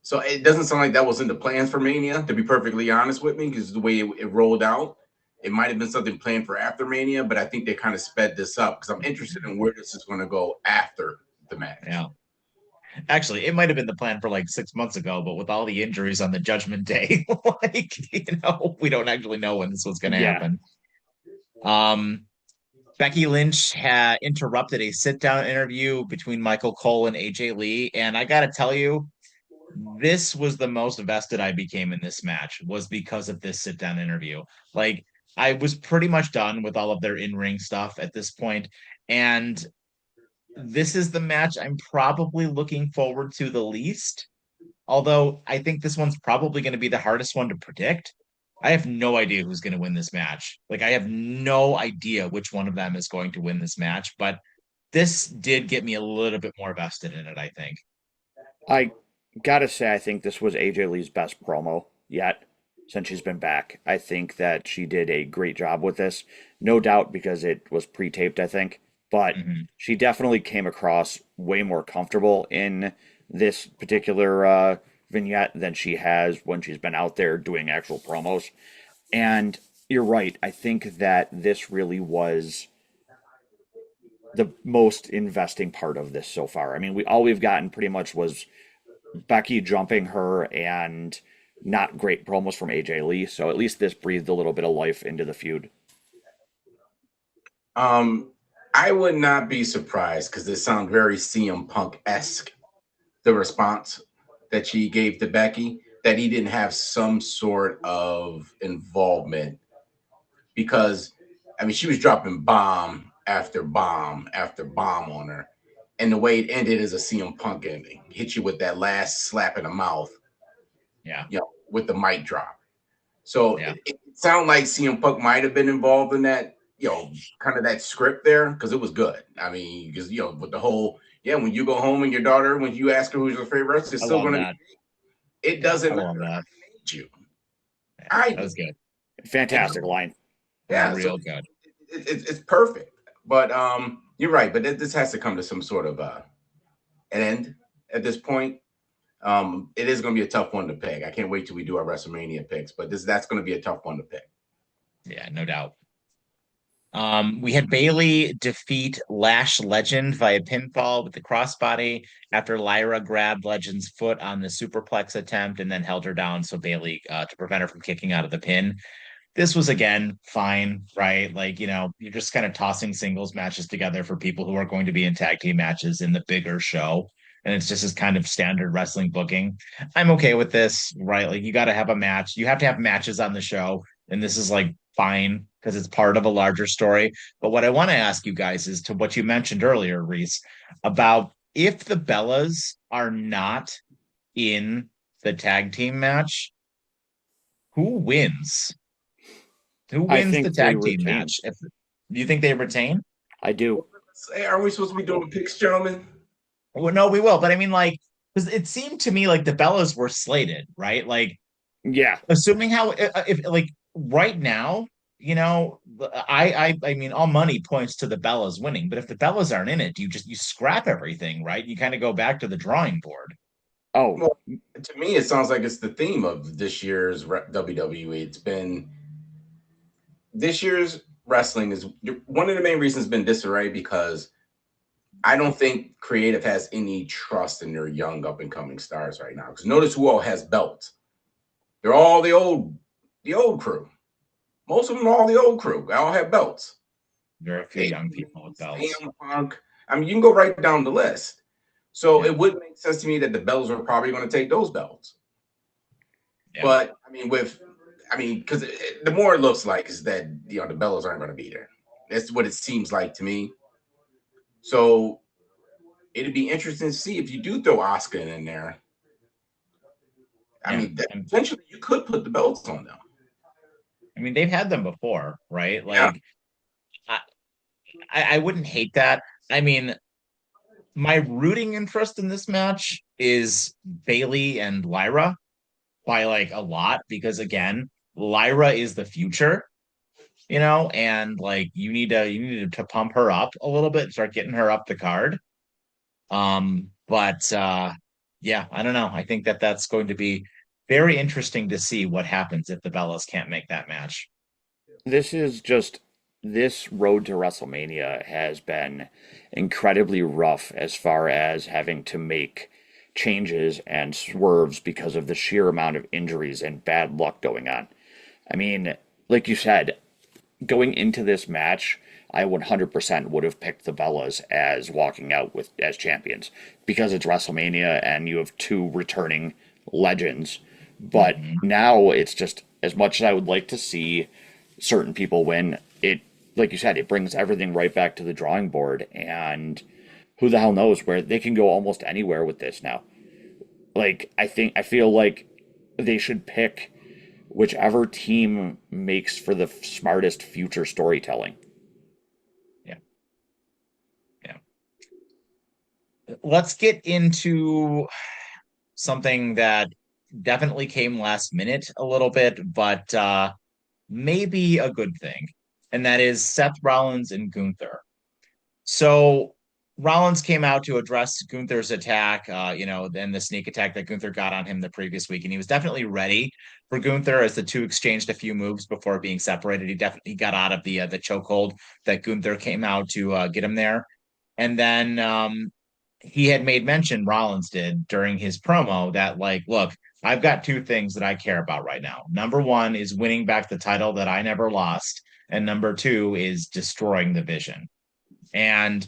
B: So it doesn't sound like that was in the plans for Mania, to be perfectly honest with me, because the way it rolled out, it might have been something planned for after Mania, but I think they kind of sped this up because I'm interested in where this is going to go after the match.
A: Yeah. Actually, it might have been the plan for like 6 months ago, but with all the injuries on the Judgment Day, like, we don't actually know when this was going to happen. Becky Lynch had interrupted a sit-down interview between Michael Cole and AJ Lee, and I got to tell you, this was the most vested I became in this match was because of this sit-down interview. Like, I was pretty much done with all of their in-ring stuff at this point, and this is the match I'm probably looking forward to the least. Although I think this one's probably going to be the hardest one to predict. I have no idea who's going to win this match. Like, I have no idea which one of them is going to win this match, but this did get me a little bit more vested in it, I think.
C: I gotta say, I think this was AJ Lee's best promo yet since she's been back. I think that she did a great job with this, no doubt because it was pre-taped, I think, but she definitely came across way more comfortable in this particular vignette than she has when she's been out there doing actual promos. And you're right. I think that this really was the most investing part of this so far. I mean, we've gotten pretty much was Becky jumping her and not great promos from AJ Lee. So at least this breathed a little bit of life into the feud.
B: I would not be surprised because this sounds very CM Punk-esque, the response that she gave to Becky, that he didn't have some sort of involvement because, I mean, she was dropping bomb after bomb after bomb on her. And the way it ended is a CM Punk ending. Hit you with that last slap in the mouth.
A: Yeah.
B: With the mic drop. So it sounded like CM Punk might have been involved in that, kind of that script there, because it was good. I mean, because, with the whole, when you go home and your daughter, when you ask her who's your favorite wrestler, it's still going to be, it doesn't matter.
A: That.
B: You.
A: That was good.
C: Fantastic line.
A: Yeah, real good.
B: It's perfect. But you're right. But this has to come to some sort of an end at this point. It is going to be a tough one to pick. I can't wait till we do our WrestleMania picks, but that's going to be a tough one to pick.
A: Yeah, no doubt. We had Bayley defeat Lash Legend via pinfall with the crossbody after Lyra grabbed Legend's foot on the superplex attempt and then held her down so Bayley to prevent her from kicking out of the pin. This was, again, fine, right? Like, you're just kind of tossing singles matches together for people who are going to be in tag team matches in the bigger show. And it's just this kind of standard wrestling booking. I'm okay with this, right? Like, you got to have a match. You have to have matches on the show. And this is like fine because it's part of a larger story. But what I want to ask you guys is to what you mentioned earlier, Reese, about if the Bellas are not in the tag team match, who wins? Who wins the tag team match? Do you think they retain?
C: I do.
B: Hey, are we supposed to be doing picks, gentlemen?
A: Well, no, we will. But I mean, like, because it seemed to me like the Bellas were slated, right? Like,
C: yeah.
A: Assuming how, if like right now, I mean, all money points to the Bellas winning. But if the Bellas aren't in it, you scrap everything, right? You kind of go back to the drawing board.
C: Oh,
B: well, to me, it sounds like it's the theme of this year's WWE. It's been. This year's wrestling is one of the main reasons been disarray because I don't think creative has any trust in their young up and coming stars right now. Because notice who all has belts. They're all the old crew. Most of them are all the old crew. They all have belts.
A: There are a few young people with belts.
B: Punk. I mean, you can go right down the list. So it would make sense to me that the Bellas are probably going to take those belts. Yeah. But because the more it looks like is that the Bellas aren't going to be there. That's what it seems like to me. So it'd be interesting to see if you do throw Asuka in there. I mean, eventually you could put the belts on them.
A: I mean, they've had them before, right? Like, I wouldn't hate that. I mean, my rooting interest in this match is Bailey and Lyra by like a lot because again, Lyra is the future, and like you need to pump her up a little bit, start getting her up the card. But yeah, I don't know. I think that that's going to be very interesting to see what happens if the Bellas can't make that match.
C: This is just this road to WrestleMania has been incredibly rough as far as having to make changes and swerves because of the sheer amount of injuries and bad luck going on. I mean, like you said, going into this match, I 100% would have picked the Bellas as walking out with as champions because it's WrestleMania and you have two returning legends. But
A: Mhm.
C: now it's just as much as I would like to see certain people win, it like you said, it brings everything right back to the drawing board and who the hell knows where they can go almost anywhere with this now. I feel like they should pick whichever team makes for the smartest future storytelling.
A: Yeah, yeah. Let's get into something that definitely came last minute a little bit, but maybe a good thing, and that is Seth Rollins and Gunther. So Rollins came out to address Gunther's attack, then the sneak attack that Gunther got on him the previous week, and he was definitely ready for Gunther as the two exchanged a few moves before being separated. He definitely got out of the chokehold that Gunther came out to get him there, and then he had made mention, Rollins did during his promo, that like, look, I've got two things that I care about right now. Number one is winning back the title that I never lost, and number two is destroying the Vision. And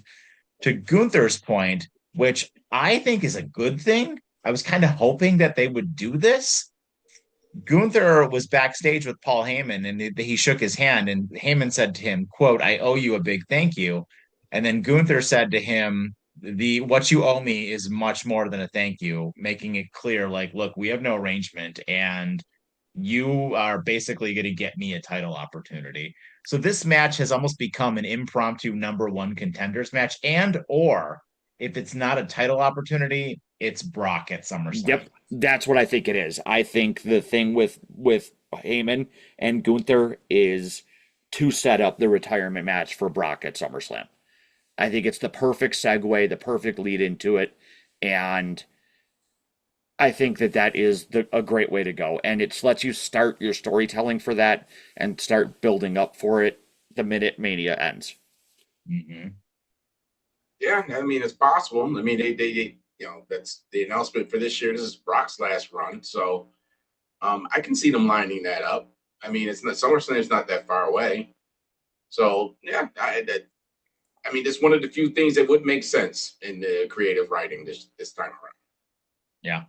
A: to Gunther's point, which I think is a good thing, I was kind of hoping that they would do this. Gunther was backstage with Paul Heyman and he shook his hand and Heyman said to him, quote, I owe you a big thank you. And then Gunther said to him, the what you owe me is much more than a thank you, making it clear, like, look, we have no arrangement and you are basically going to get me a title opportunity. So this match has almost become an impromptu number one contenders match, and or if it's not a title opportunity, it's Brock at SummerSlam.
C: Yep, that's what I think it is. I think the thing with Heyman and Gunther is to set up the retirement match for Brock at SummerSlam. I think it's the perfect segue, the perfect lead into it, and I think that that is a great way to go. And it lets you start your storytelling for that and start building up for it the minute Mania ends.
A: Mm-hmm.
B: Yeah, I mean it's possible. I mean they that's the announcement for this year. This is Brock's last run, so I can see them lining that up. I mean, it's not SummerSlam is not that far away, so yeah, I mean, it's one of the few things that would make sense in the creative writing this time around.
A: Yeah.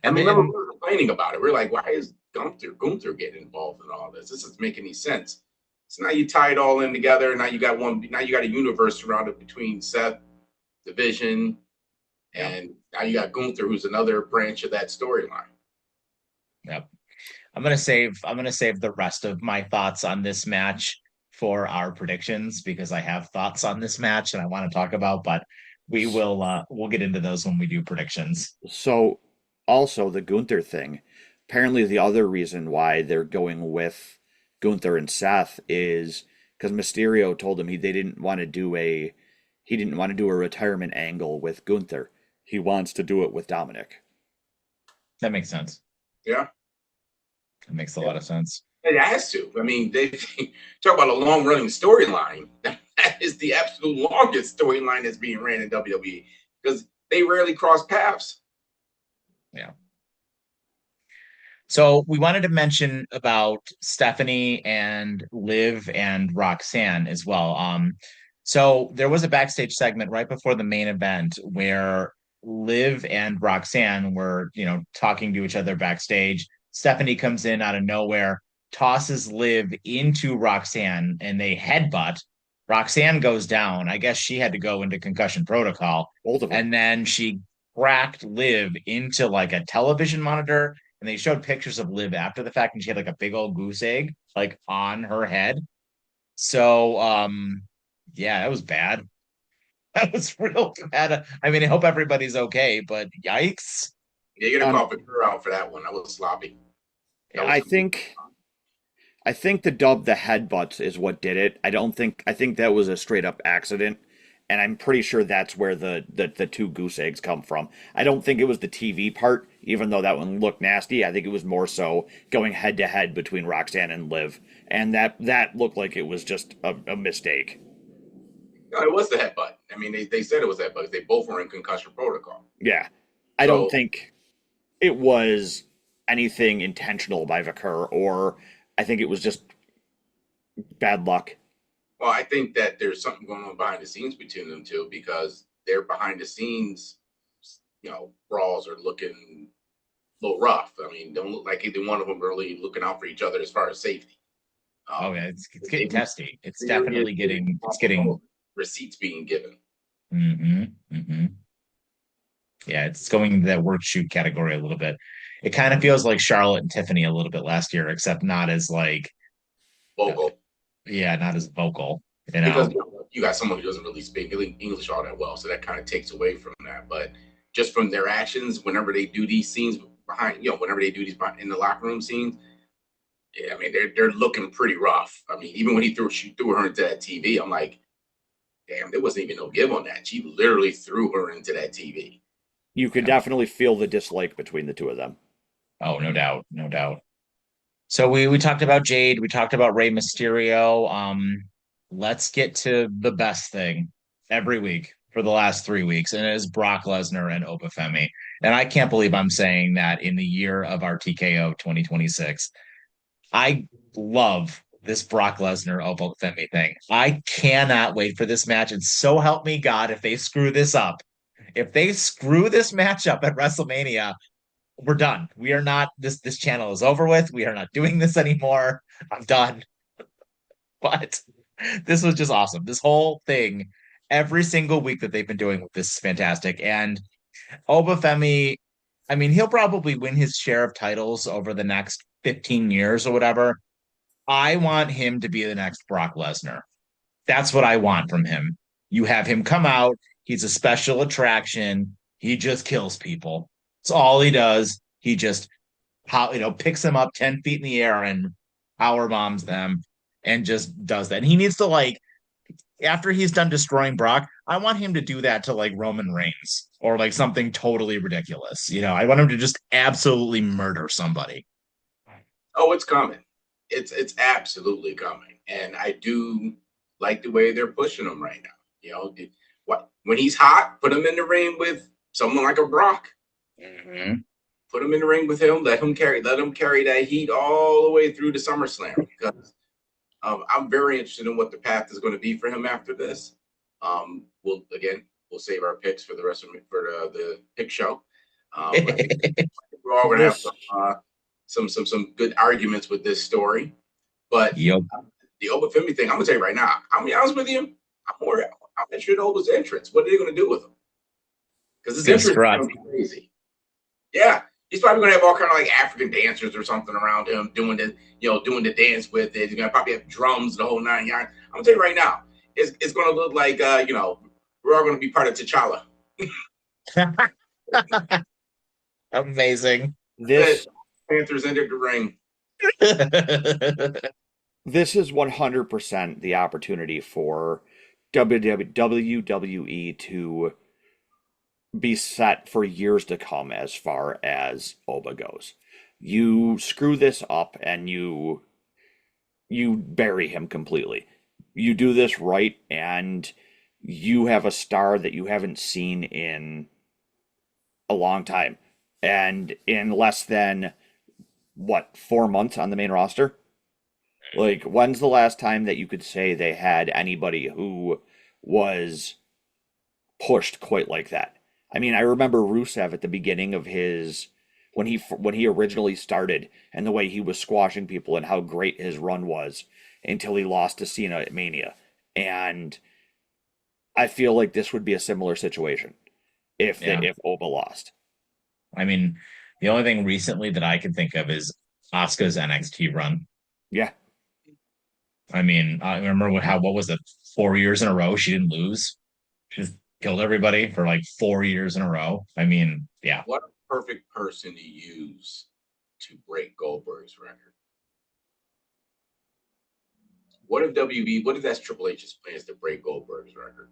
B: I
A: And
B: mean, remember we
A: then
B: were complaining about it. We are like, why is Gunther getting involved in all this? This doesn't make any sense. So now you tie it all in together. Now you got one. Now you got a universe surrounded between Seth, Division,
A: yeah,
B: and now you got Gunther, who's another branch of that storyline.
A: yeah. I'm gonna save the rest of my thoughts on this match for our predictions because I have thoughts on this match and I want to talk about, but we'll get into those when we do predictions.
C: So, also the Gunther thing. Apparently, the other reason why they're going with Gunther and Seth is because Mysterio told him he didn't want to do a retirement angle with Gunther. He wants to do it with Dominic.
A: That makes sense.
B: Yeah,
A: That makes a
B: yeah.
A: lot of sense.
B: It has to. I mean, they talk about a long running storyline. That is the absolute longest storyline that's being ran in WWE because they rarely cross paths.
A: Yeah. So we wanted to mention about Stephanie and Liv and Roxanne as well. So there was a backstage segment right before the main event where Liv and Roxanne were, talking to each other backstage. Stephanie comes in out of nowhere, tosses Liv into Roxanne, and they headbutt. Roxanne goes down. I guess she had to go into concussion protocol.
C: Both of them.
A: And then she cracked Liv into like a television monitor and they showed pictures of Liv after the fact, and she had like a big old goose egg like on her head. So yeah, that was bad. That was real bad. I mean, I hope everybody's okay, but yikes.
B: You're gonna call Ventura out for that one. That was sloppy. That was
C: I think the dub, the headbutts, is what did it. I think that was a straight up accident, and I'm pretty sure that's where the two goose eggs come from. I don't think it was the TV part, even though that one looked nasty. I think it was more so going head to head between Roxanne and Liv, and that looked like it was just a mistake.
B: no, it was the headbutt. I mean, they said it was headbutt. They both were in concussion protocol.
C: Yeah, I don't think it was anything intentional by Vicar, or I think it was just bad luck.
B: Well, I think that there's something going on behind the scenes between them two because they're behind the scenes, brawls are looking a little rough. I mean, don't look like either one of them really looking out for each other as far as safety.
A: Oh yeah, it's getting testy. It's definitely getting
B: receipts being given.
A: Mm-hmm, mm-hmm. Yeah, it's going into that work shoot category a little bit. It kind of feels like Charlotte and Tiffany a little bit last year, except not as like
B: Vocal.
A: Yeah, not as vocal.
B: Because you got someone who doesn't really speak English all that well, so that kind of takes away from that. But just from their actions, whenever they do these scenes whenever they do these in the locker room scenes, yeah, I mean they're looking pretty rough. I mean, even when he threw her into that TV, I'm like, damn, there wasn't even no give on that. She literally threw her into that TV.
C: You could definitely feel the dislike between the two of them.
A: Oh, no doubt, no doubt. So we talked about Jade, we talked about Rey Mysterio. Let's get to the best thing every week for the last 3 weeks, and it is Brock Lesnar and Oba Femi. And I can't believe I'm saying that in the year of our TKO 2026. I love this Brock Lesnar Oba Femi thing. I cannot wait for this match, and so help me God if they screw this up. If they screw this match up at WrestleMania, we're done. We are not this channel is over with. We are not doing this anymore. I'm done. But this was just awesome. This whole thing, every single week that they've been doing with this is fantastic. And Oba Femi, I mean, he'll probably win his share of titles over the next 15 years or whatever. I want him to be the next Brock Lesnar. That's what I want from him. You have him come out. He's a special attraction. He just kills people. That's all he does. He just picks them up 10 feet in the air and power bombs them and just does that. And he needs to, after he's done destroying Brock, I want him to do that to Roman Reigns or something totally ridiculous. I want him to just absolutely murder somebody.
B: Oh, it's coming. It's absolutely coming. And I do like the way they're pushing him right now. When he's hot, put him in the ring with someone like a Brock.
A: Mm-hmm.
B: Put him in the ring with him. Let him carry that heat all the way through to SummerSlam. Because I'm very interested in what the path is going to be for him after this. We'll save our picks for the rest of the pick show. We're all going to have some good arguments with this story. But
A: yep.
B: The Oba Femi thing, I'm gonna tell you right now. I'm gonna be honest with you. I'm interested in Oba's entrance. What are they gonna do with him? Because his entrance is gonna be crazy. Yeah, he's probably gonna have all kind of African dancers or something around him doing the dance with it. He's gonna probably have drums the whole 9 yards. I'm gonna tell you right now, it's gonna look like we're all gonna be part of T'Challa.
A: Amazing.
B: This Panthers entered the ring.
C: This is 100% the opportunity for WWE to be set for years to come as far as Oba goes. You screw this up and you bury him completely. You do this right and you have a star that you haven't seen in a long time. And in less than 4 months on the main roster? When's the last time that you could say they had anybody who was pushed quite like that? I mean, I remember Rusev at the beginning of when he originally started and the way he was squashing people and how great his run was until he lost to Cena at Mania. And I feel like this would be a similar situation if Oba lost.
A: I mean, the only thing recently that I can think of is Asuka's NXT run.
C: Yeah.
A: I mean, I remember what was it, 4 years in a row she didn't lose. She just killed everybody for like 4 years in a row. I mean, yeah.
B: What a perfect person to use to break Goldberg's record. What if WB? What if that's Triple H's plans to break Goldberg's record?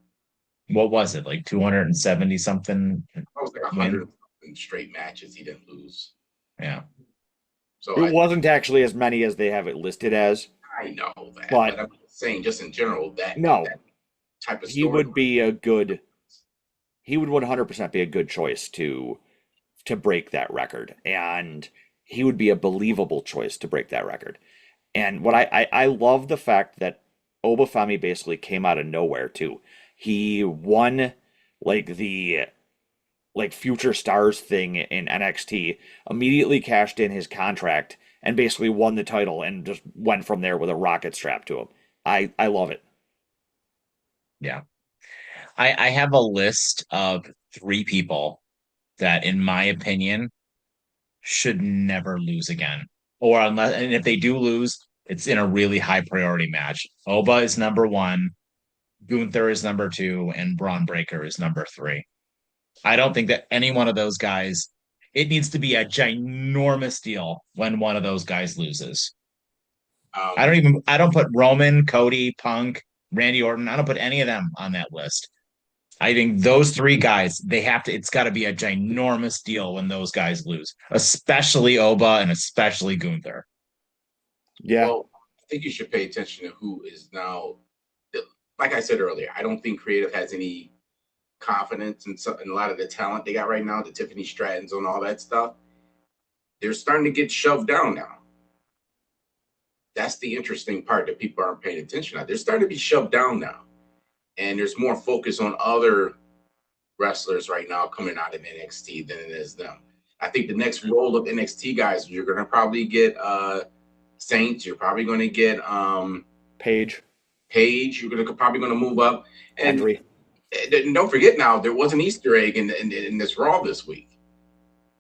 A: What was it, like 270 something
B: That was like
A: win?
B: 100 straight matches he didn't lose.
A: Yeah.
B: So
C: It wasn't actually as many as they have it listed as,
B: I know that,
C: but
B: but I'm saying just in general that
C: no,
B: that type of
C: he
B: story.
C: would be a good. He would 100% be a good choice to break that record, and he would be a believable choice to break that record. And what I love the fact that Obafemi basically came out of nowhere too. He won like the like future stars thing in NXT, immediately cashed in his contract and basically won the title and just went from there with a rocket strapped to him. I love it.
A: Yeah. I have a list of 3 people that, in my opinion, should never lose again. Or unless, and if they do lose, it's in a really high priority match. Oba is number one, Gunther is number two, and Braun Breaker is number three. I don't think that any one of those guys, it needs to be a ginormous deal when one of those guys loses.
B: Um,
A: I don't put Roman, Cody, Punk, Randy Orton, I don't put any of them on that list. I think those 3 guys, it's got to be a ginormous deal when those guys lose, especially Oba and especially Gunther.
C: Yeah.
B: well, I think you should pay attention to who is now. Like I said earlier, I don't think creative has any confidence in a lot of the talent they got right now, the Tiffany Strattons and all that stuff. They're starting to get shoved down now. That's the interesting part that people aren't paying attention to. They're starting to be shoved down now. And there's more focus on other wrestlers right now coming out of NXT than it is them. I think the next role of NXT guys, you're going to probably get Saints. You're probably going to get
C: Page,
B: Paige. Probably going to move up. And
C: Henry.
B: don't forget now, there was an Easter egg in this Raw this week.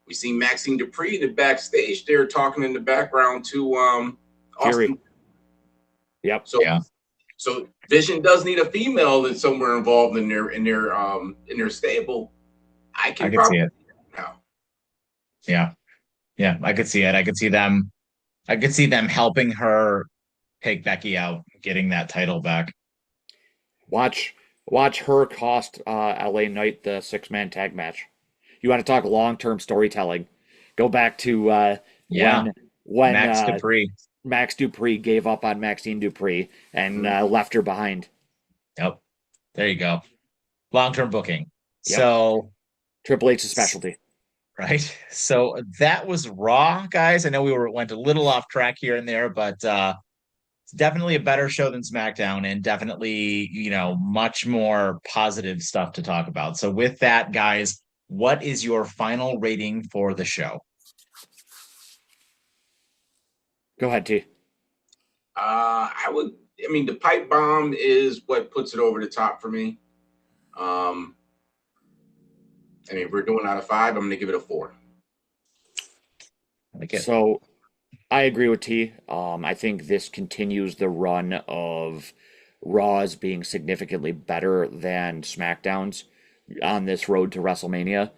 B: We see Maxine Dupree in the backstage there talking in the background to
C: Fury.
B: Austin.
C: Yep.
B: So,
A: Yeah.
B: so Vision does need a female that's somewhere involved in their stable. I
A: I could
B: probably
A: see it.
B: now.
A: Yeah. Yeah. I could see it. I could see them helping her take Becky out, getting that title back.
C: Watch her cost LA Knight the 6-man tag match. You want to talk long-term storytelling? Go back to
A: Yeah.
C: when
A: Max Dupree.
C: Max Dupree gave up on Maxine Dupree and left her behind.
A: Yep. There you go. Long-term booking.
C: Yep.
A: So,
C: Triple H's specialty.
A: right. So that was Raw, guys. I know went a little off track here and there, but it's definitely a better show than SmackDown and definitely, much more positive stuff to talk about. So with that, guys, what is your final rating for the show?
C: Go ahead, T.
B: The pipe bomb is what puts it over the top for me. If we're doing out of 5, I'm going to give it a 4.
A: I like it.
C: So I agree with T. I think this continues the run of Raws being significantly better than SmackDown's on this road to WrestleMania,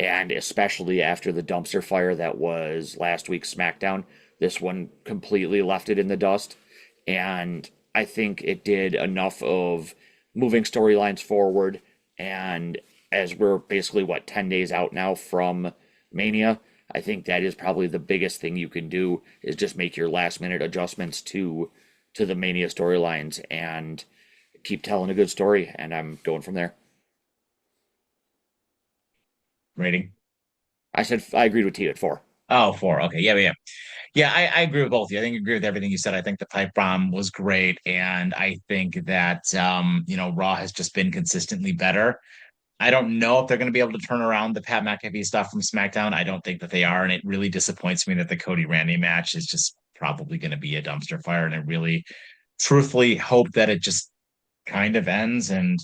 C: and especially after the dumpster fire that was last week's SmackDown. This one completely left it in the dust, and I think it did enough of moving storylines forward. And as we're basically 10 days out now from Mania, I think that is probably the biggest thing you can do is just make your last minute adjustments to the Mania storylines and keep telling a good story. And I'm going from there.
A: Rating?
C: I said I agreed with T at 4.
A: Oh, 4. Okay. Yeah. Yeah, I agree with both of you. I think I agree with everything you said. I think the pipe bomb was great. And I think that, Raw has just been consistently better. I don't know if they're going to be able to turn around the Pat McAfee stuff from SmackDown. I don't think that they are. And it really disappoints me that the Cody Randy match is just probably going to be a dumpster fire. And I really truthfully hope that it just kind of ends. And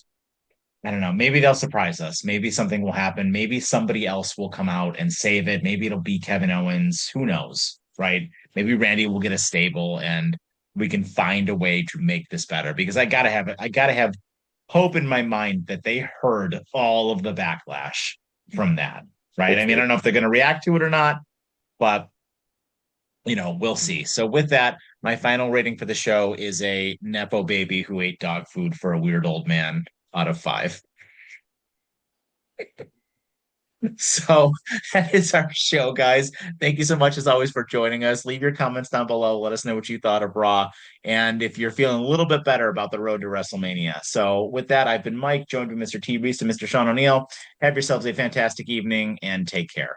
A: I don't know, maybe they'll surprise us. Maybe something will happen. Maybe somebody else will come out and save it. Maybe it'll be Kevin Owens. Who knows? Right? Maybe Randy will get a stable and we can find a way to make this better because I gotta have hope in my mind that they heard all of the backlash from that, right? I mean, I don't know if they're going to react to it or not, but we'll see. So with that, my final rating for the show is a Nepo baby who ate dog food for a weird old man out of 5. So that is our show, guys. Thank you so much, as always, for joining us. Leave your comments down below. Let us know what you thought of Raw, and if you're feeling a little bit better about the road to WrestleMania. So with that, I've been Mike, joined by Mr. T. Reese and Mr. Sean O'Neill. Have yourselves a fantastic evening, and take care.